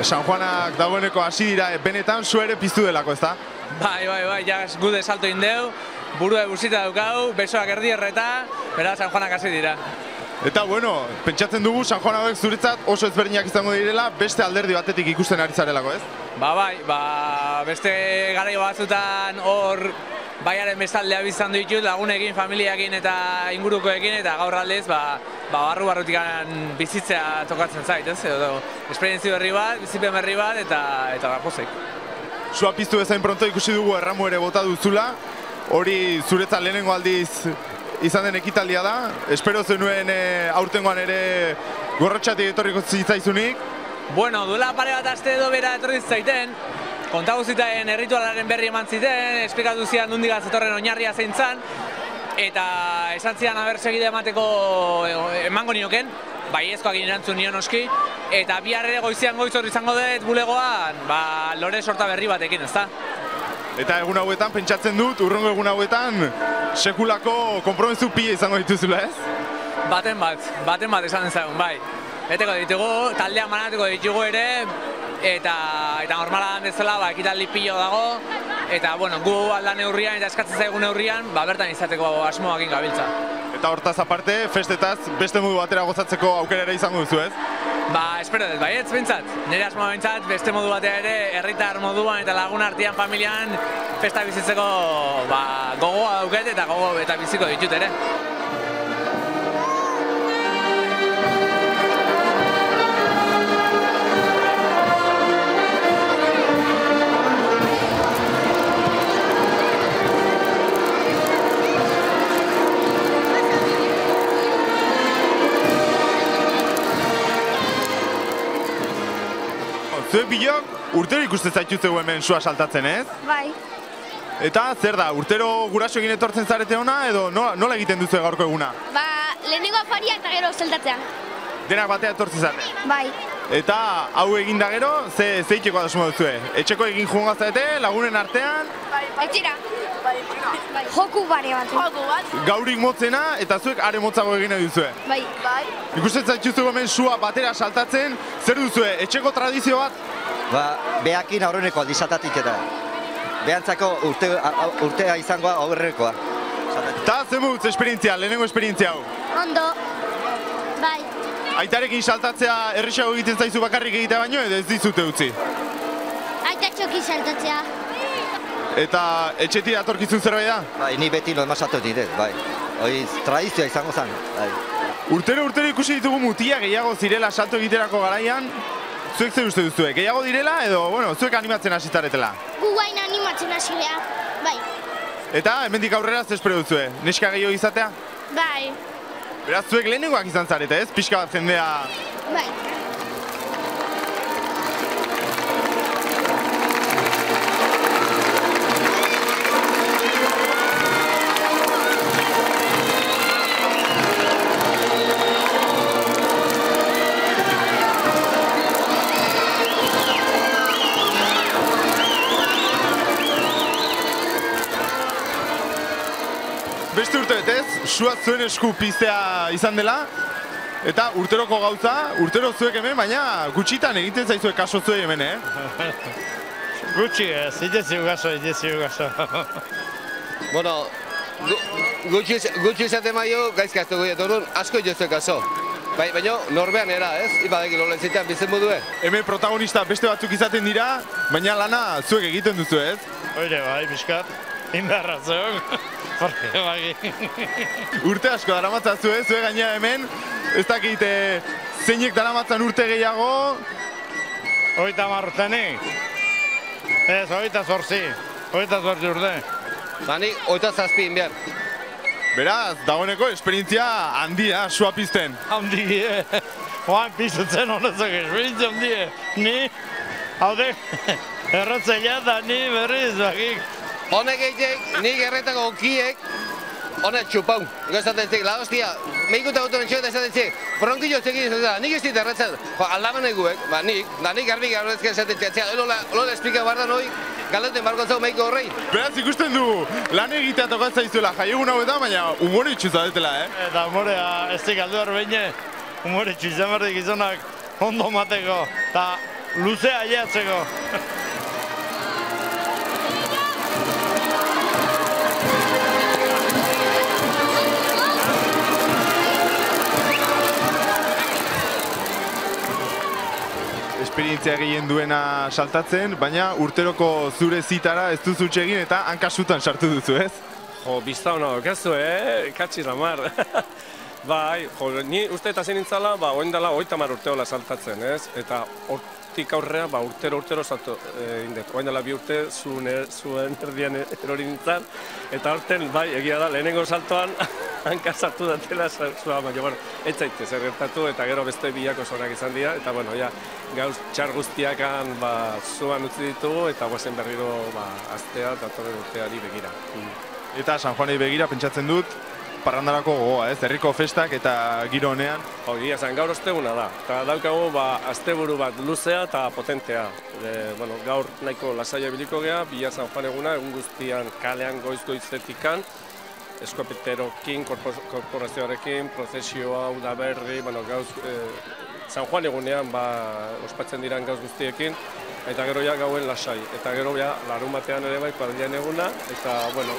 San Juanak dagoeneko hasi dira, benetan zu ere piztu delako, ezta? Bai, ja gude salto indeu, burua busita daukau, besoak erdi erreta, beraz San Juanak hasi dira. Eta, bueno, pentsatzen dugu San Juan hauek zuretzat oso ezberdinak izango direla, beste alderdi batetik ikusten ari zarelako, ez? Bai, beste garaio batzutan hor baiaren bestaldea biztan ditut lagunekin, familiakin eta ingurukoekin, eta gaur aldez, barrutik bizitzea tokatzen zait, ez? Edo, esperientzio berri bat, bizipen berri bat, eta pozik. Zua piztu bezain pronto ikusi dugu erramu ere bota duzula, hori zuretzat lehenengo aldiz izan den ekitaldia da, espero zenuen aurtengoan ere gorrotxatik etorriko zitzaizunik. Bueno, duela pare bat aste edo bera etorri zitzaiten, kontagu zitaen erritualaren berri eman ziten, esplikatu zian nondik zetorren oinarria zein zan, eta esan zian aber segide emateko emango nioken, baiezkoak erantzun nion oski, eta bihar ere goizean goiz hor izango dut bulegoan, lore sorta berri batekin, ezta? Eta egun hauetan, pentsatzen dut, urrengo egun hauetan, sekulako konpromisu pila izango dituzula, ez? Baten bat esan dezagun, bai. Beteko ditugu, taldea manatuko ditugu ere, eta normala dan bezala, ekitaldi pilo dago, eta, bueno, gu aldan neurrian eta eskatzen zaigun neurrian, bertan izateko asmoakin gabiltza. Eta hortaz aparte, festetaz, beste modu batera gozatzeko aukera ere izango duzu, ez? Espero dut, baietz, bintzat. Nire asmoa bintzat, beste modu batera ere, herritar moduan eta lagun artean familian festa bizitzeko gogoa dauket eta gogo eta biziko ditut ere. Zuek bilok, urtero ikusten zaituztegu hemen sua saltatzen, ez? Bai. Eta zer da, urtero gurasoekin etortzen zarete ona edo nola egiten duzu gaurko eguna? Lehenengo afaria eta gero zeltatzea. Denak batea etortzen zarete? Bai. Eta hau egin da gero, ze itxeko adasuma duzue? Etxeko egin joan gaztaete, lagunen artean? Etxera. Joku bare bat. Gaurik motzena eta zuek are motzago egin duzue? Bai. Ikusten zaituztegu hemen sua batera saltatzen, zer duzue, etxeko tradizio bat? Behakin aurreneko aldizatatik eta behantzako urtea izangoa aurrekoa. Eta zer moduz esperientzia, lehenengo esperientzia hau? Ondo. Bai. Aitarekin saltatzea errexago egiten zaizu bakarrik egitea baino edo ez dizute utzi? Aita txoki saltatzea. Eta etxetik datorkizun zerbait da? Bai, ni beti lo emasatu ditet, bai. Hoi tradizioa izango zen, bai. Urtero ikusi ditugu mutia gehiago zirela salto egiterako garaian. Zuek zer uste duzue, gehiago direla edo, bueno, zuek animatzen hasi zaretela? Gu guain animatzen hasi geha, bai. Eta, hemendik aurrera zer espero duzue, neska gehiago izatea? Bai. Beraz, zuek lehenengoak izan zarete, ez? Pixka bat jendea... Bai. Beste urte betez, sua zuen esku piztea izan dela, eta urteroko gauza, urtero zuek hemen, baina gutxitan egiten zaizue kaso zuek hemen, Gutxi ez, ideziu gaso. Bueno, gutxi izaten maio, gaizkaztu goiet orduan, asko jozue kaso. Baina norbean era, ez? Ibadeki lolen zitean bizen modue. Hemen protagonista beste batzuk izaten dira, baina lana zuek egiten duzu, ez? Oire, bai, biskat, indarra zeok. Urte asko daramatzatzu, zuek gaina hemen, ez dakit zeinek daramatzan urte gehiago? 30 urtenik? Ez, 28 urte. Nik 27 behar. Beraz, dagoeneko esperientzia handia, sua pizten. Handi, Joan pizutzen honezak esperientzia handi, ni, haude, erratzaila da ni berriz bakik. Honek egitek, nik erretako okiek, honek txupau. Ego esaten zik, la hostia, mehikuta gautu bentxoet esaten zik, bronkillo txekin esaten zik, nik ez dit erretzen. Aldaban eguek, nik garbi garbezken esaten zik, lola esplika barda noi, galeten barkontzau mehiko horrein. Beraz, ikusten du, lan egitea tokatzen zaizuela jaiegun hauetan, baina humore itxu zaudetela, Eta humorea, ez dik aldu behar behin, humore itxu izan berdik izonak ondo mateko, eta luzea aiatzeko. Esperientzia gehien duena saltatzen, baina urteroko zure zitara ez duzu egin eta hankasutan sartu duzu, ez? Jo, bizta hona okazu, katxiz amar. Bai, jo, ni uste eta zen nintzala, oin dela 30 urteola saltatzen, ez? Eta hortik aurrea, urtero salto indet. Oin dela 2 urte zuen erdian erori nintzen, eta horten, bai, egia da, lehenengo saltoan hanka sartu datela zua, baina, bueno, ez zaitez ergertatu, eta gero beste biako zonak izan dira, eta, bueno, ja, gauz txar guztiakan, zuan utzi ditugu, eta guazen berriro, aztea, datorren urteari begira. Eta San Juanei begira pentsatzen dut, parrandarako gogoa, ez? Herriko festak eta giro honean. Egia zen, gaur osteguna da. Eta daukagu asteburu bat luzea eta potentea. Gaur nahiko lasaia biliko gea, bila San Juan eguna, egun guztian kalean goiz-goizetikan, eskopiterokin, korporazioarekin, prozesioa, udaberri, gauz San Juan egunean ospatzen diran gauz guztiekin, eta gero ja gauen lasai. Eta gero ja larun batean ere bai kuadrilan eguna, eta, bueno,